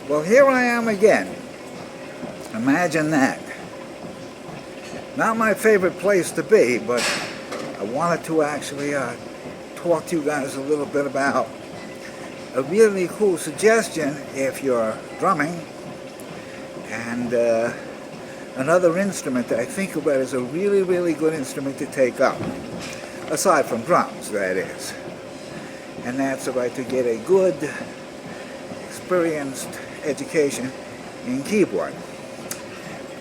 Well, here I am again. Imagine that. Not my favorite place to be, but I wanted to actually talk to you guys a little bit about a really cool suggestion if you're drumming, and another instrument that I think about is a really, really good instrument to take up, aside from drums, that is. And that's about to get a good, experienced education in keyboard.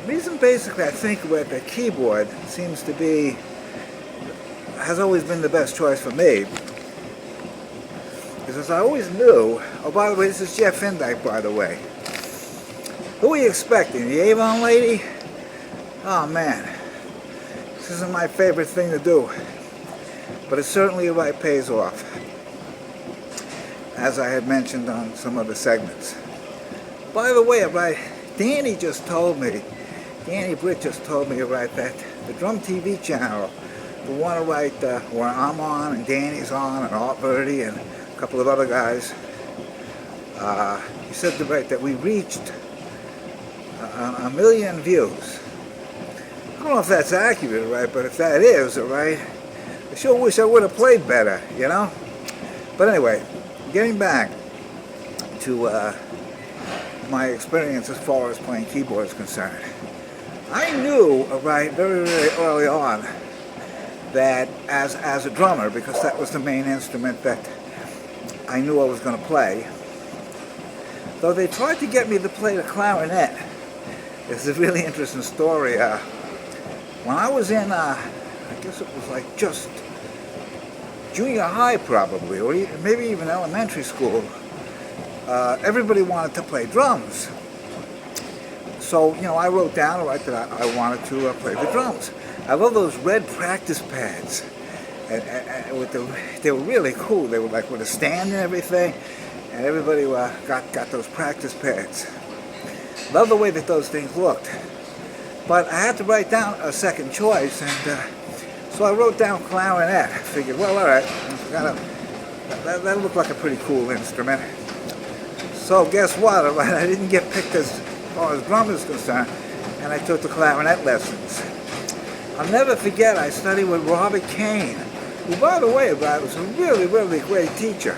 The reason basically I think about the keyboard seems to be, has always been the best choice for me, because I always knew, oh by the way, this is Jeff Indyke, by the way. Who are you expecting, the Avon lady? Oh man, this isn't my favorite thing to do, but it certainly right pays off, as I had mentioned on some other segments. By the way, Danny Britt just told me that the Drum TV channel, the one where I'm on and Danny's on and Art Verdi and a couple of other guys, he said that we reached a million views. I don't know if that's accurate, but if that is, I sure wish I would have played better, you know? But anyway, getting back to my experience as far as playing keyboard is concerned. I knew, very, very early on that as a drummer, because that was the main instrument that I knew I was going to play, though they tried to get me to play the clarinet. It's a really interesting story. When I was in, I guess it was like just junior high probably, or maybe even elementary school, everybody wanted to play drums. So, I wrote down that I wanted to play the drums. I love those red practice pads. And they were really cool. They were like with a stand and everything. And everybody got those practice pads. Love the way that those things looked. But I had to write down a second choice, and so I wrote down clarinet. I figured, well, all right, that looked like a pretty cool instrument. So guess what? I didn't get picked as far as drum is concerned, and I took the clarinet lessons. I'll never forget, I studied with Robert Kane, who, by the way, was a really, really great teacher.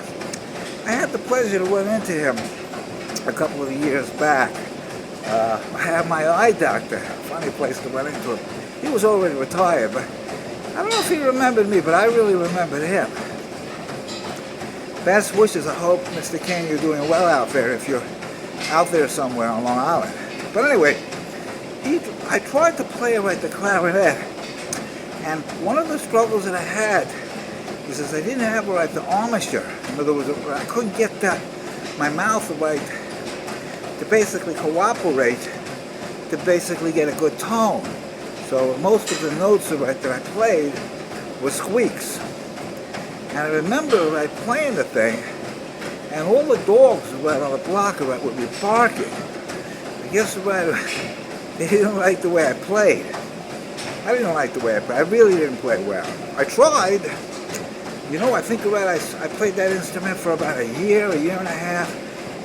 I had the pleasure to run into him a couple of years back. I had my eye doctor, funny place to run into him. He was already retired, but I don't know if he remembered me, but I really remembered him. Best wishes. I hope, Mr. Kane, you're doing well out there if you're out there somewhere on Long Island. But anyway, I tried to play the clarinet, and one of the struggles that I had was I didn't have the armature. In other words, I couldn't get my mouth to basically cooperate to basically get a good tone. So most of the notes that I played were squeaks. And I remember playing the thing, and all the dogs on the block would be barking. I guess they didn't like the way I played. I didn't like the way I played. I really didn't play well. I tried. I think I played that instrument for about a year and a half.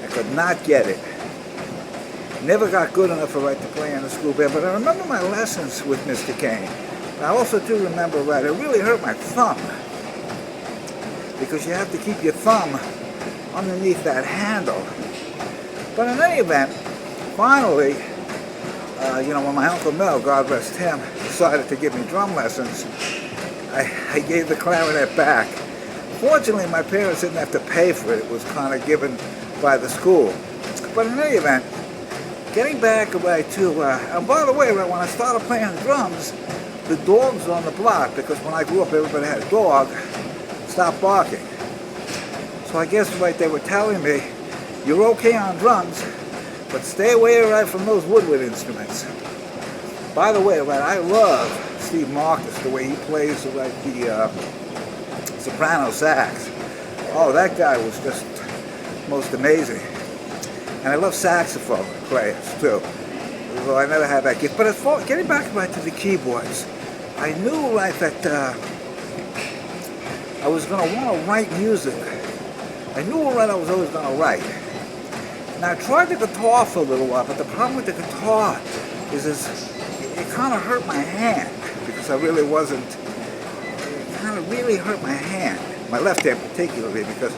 I could not get it. Never got good enough to play in the school band, but I remember my lessons with Mr. Kane. I also do remember it really hurt my thumb, because you have to keep your thumb underneath that handle. But in any event, finally, when my Uncle Mel, God rest him, decided to give me drum lessons, I gave the clarinet back. Fortunately, my parents didn't have to pay for it. It was kind of given by the school. But in any event, getting back to, and by the way, when I started playing drums, the dogs on the block, because when I grew up everybody had a dog, stopped barking. So I guess they were telling me, you're okay on drums, but stay away from those woodwind instruments. By the way, I love Steve Marcus, the way he plays the soprano sax. Oh, that guy was just most amazing. And I love saxophone players too, although I never had that gift. But as far getting back to the keyboards, I knew that I was going to want to write music. I knew I was always going to write. Now I tried the guitar for a little while, but the problem with the guitar is it kind of hurt my hand because I really wasn't. It kind of really hurt my hand, my left hand particularly, because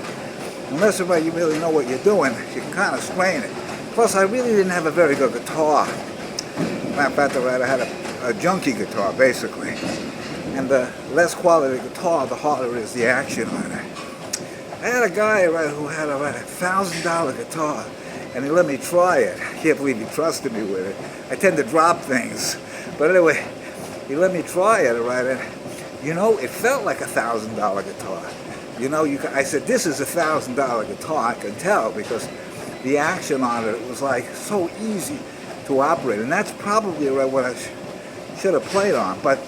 unless you really know what you're doing, you can kind of strain it. Plus, I really didn't have a very good guitar. Matter of fact, I had a junky guitar basically, and the less quality guitar, the harder is the action on it. I had a guy who had a $1,000 guitar, and he let me try it. I can't believe he trusted me with it. I tend to drop things. But anyway, he let me try it, and you know, it felt like $1,000 guitar. You know, I said, this is $1,000 guitar, I can tell, because the action on it was like so easy to operate. And that's probably what I should have played on. But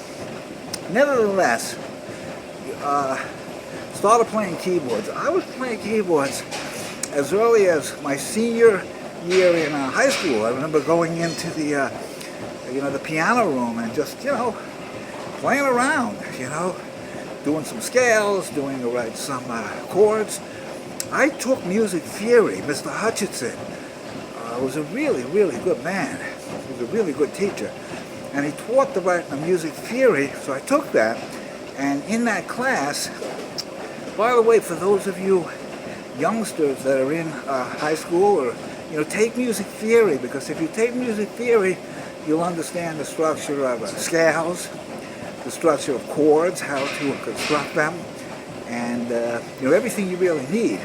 nevertheless, started playing keyboards. I was playing keyboards as early as my senior year in high school. I remember going into the piano room and just, playing around, doing some scales, doing some chords. I took music theory. Mr. Hutchinson was a really, really good man. He was a really good teacher. And he taught the music theory, so I took that. And in that class, by the way, for those of you youngsters that are in high school, or take music theory, because if you take music theory, you'll understand the structure of scales, the structure of chords, how to construct them, and everything you really need.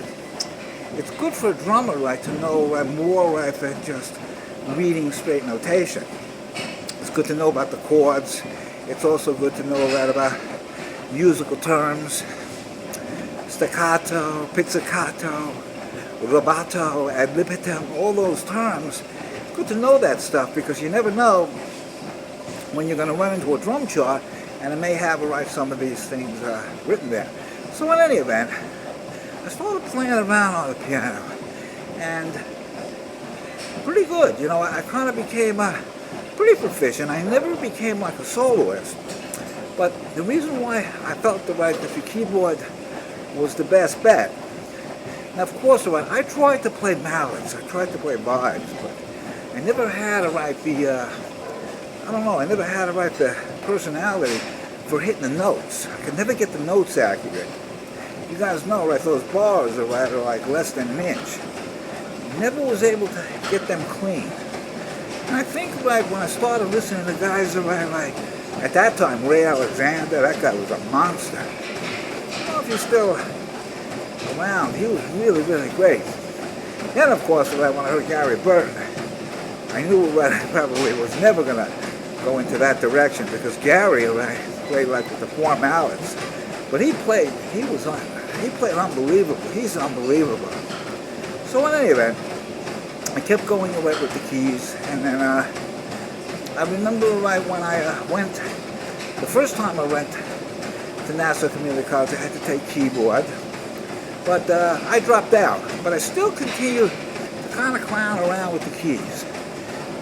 It's good for a drummer, to know more than just reading straight notation. It's good to know about the chords. It's also good to know about musical terms. Staccato, pizzicato, rubato, ad libitum, all those terms. It's good to know that stuff because you never know when you're going to run into a drum chart and it may have some of these things written there. So in any event, I started playing around on the piano and pretty good. I kind of became pretty proficient. I never became like a soloist, but the reason why I felt that the keyboard was the best bet. Now, of course, I tried to play ballads, I tried to play vibes, but I never had I never had the personality for hitting the notes. I could never get the notes accurate. You guys know, those bars are like less than an inch. Never was able to get them clean. And I think when I started listening to guys at that time, Ray Alexander, that guy was a monster. He's still around. He was really, really great. Then, of course, when I heard Gary Burton, I knew I probably was never going to go into that direction because Gary played with the four mallets. But he played unbelievable. He's unbelievable. So in any event, I kept going with the keys, and then I remember when I went, the first time I went to Nassau Community College, I had to take keyboard, but I dropped out. But I still continued to kind of clown around with the keys.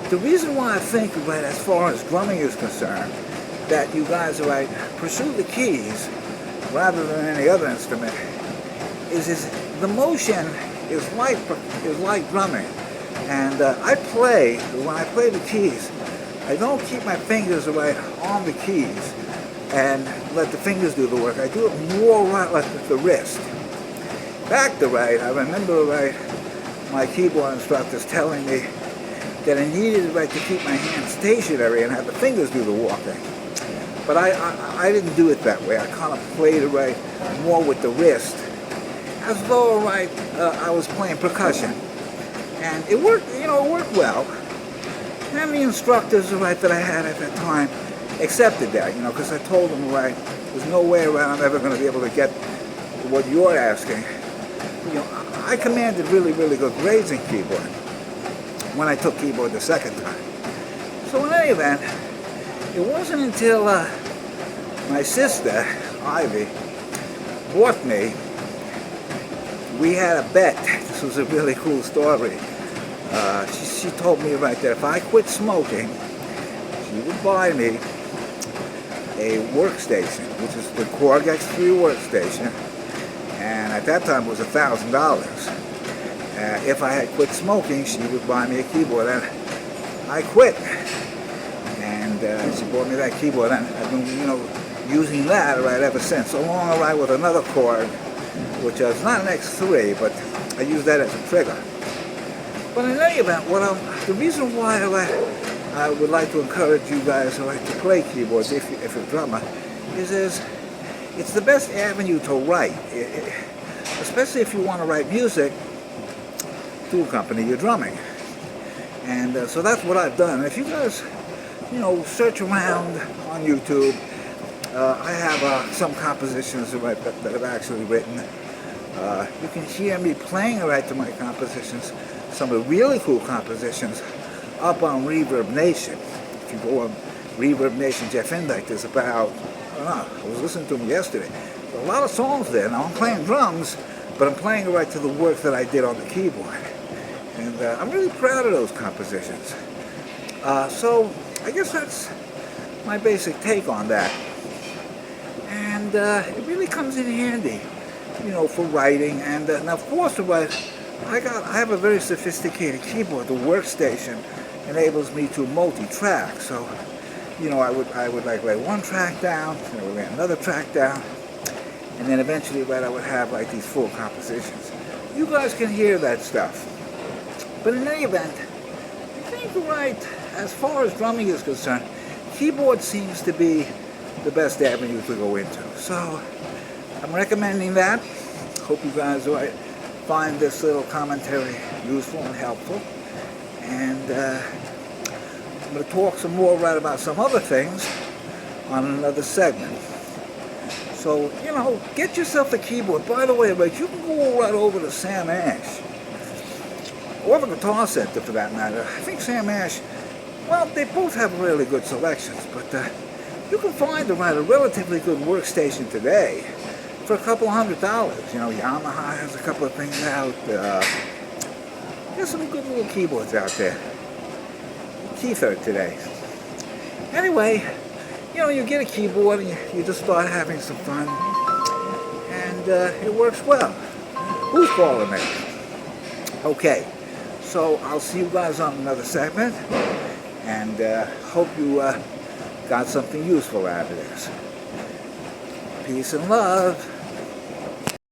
The reason why I think, as far as drumming is concerned, that you guys pursue the keys rather than any other instrument is the motion is like drumming. And when I play the keys, I don't keep my fingers on the keys and let the fingers do the work. I do it more with the wrist. Back to I remember my keyboard instructors telling me that I needed to keep my hands stationary and have the fingers do the walking. But I didn't do it that way. I kind of played more with the wrist, as though I was playing percussion. And it worked, it worked well. And the instructors that I had at that time accepted that, because I told them, there's no way I'm ever going to be able to get what you're asking. I commanded really, really good grades in keyboard when I took keyboard the second time. So in any event, it wasn't until my sister, Ivy, bought me. We had a bet. This was a really cool story. She told me that if I quit smoking, she would buy me a workstation, which is the Korg X3 workstation, and at that time it was $1,000. If I had quit smoking, she would buy me a keyboard, and I quit. And she bought me that keyboard, and I've been, using that right ever since, along with another Korg, which is not an X3, but I use that as a trigger. But in any event, the reason why I would like to encourage you guys to play keyboards if you're a drummer is it's the best avenue to write, especially if you want to write music to accompany your drumming. And so that's what I've done. If you guys, search around on YouTube, I have some compositions that I've actually written. You can hear me playing to my compositions, some of the really cool compositions, up on Reverb Nation. If you go on Reverb Nation, Jeff Indike, there's about, I was listening to him yesterday. There's a lot of songs there. Now I'm playing drums, but I'm playing to the work that I did on the keyboard. And I'm really proud of those compositions. So I guess that's my basic take on that. And it really comes in handy, for writing. And now, of course, to write, I have a very sophisticated keyboard. The workstation enables me to multi-track. So, I would write one track down, and I would write another track down, and then eventually, I would have these full compositions. You guys can hear that stuff. But in any event, I think as far as drumming is concerned, keyboard seems to be the best avenue to go into. So I'm recommending that. Hope you guys find this little commentary useful and helpful. And I'm going to talk some more about some other things on another segment. So, get yourself a keyboard. By the way, you can go right over to Sam Ash, or the Guitar Center for that matter. I think Sam Ash, they both have really good selections, but you can find a relatively good workstation today for a couple $100. Yamaha has a couple of things out. There's some good little keyboards out there. Keythird today. Anyway, you get a keyboard and you just start having some fun, and it works well. Who's calling me? Okay, so I'll see you guys on another segment, and hope you got something useful out of this. Peace and love.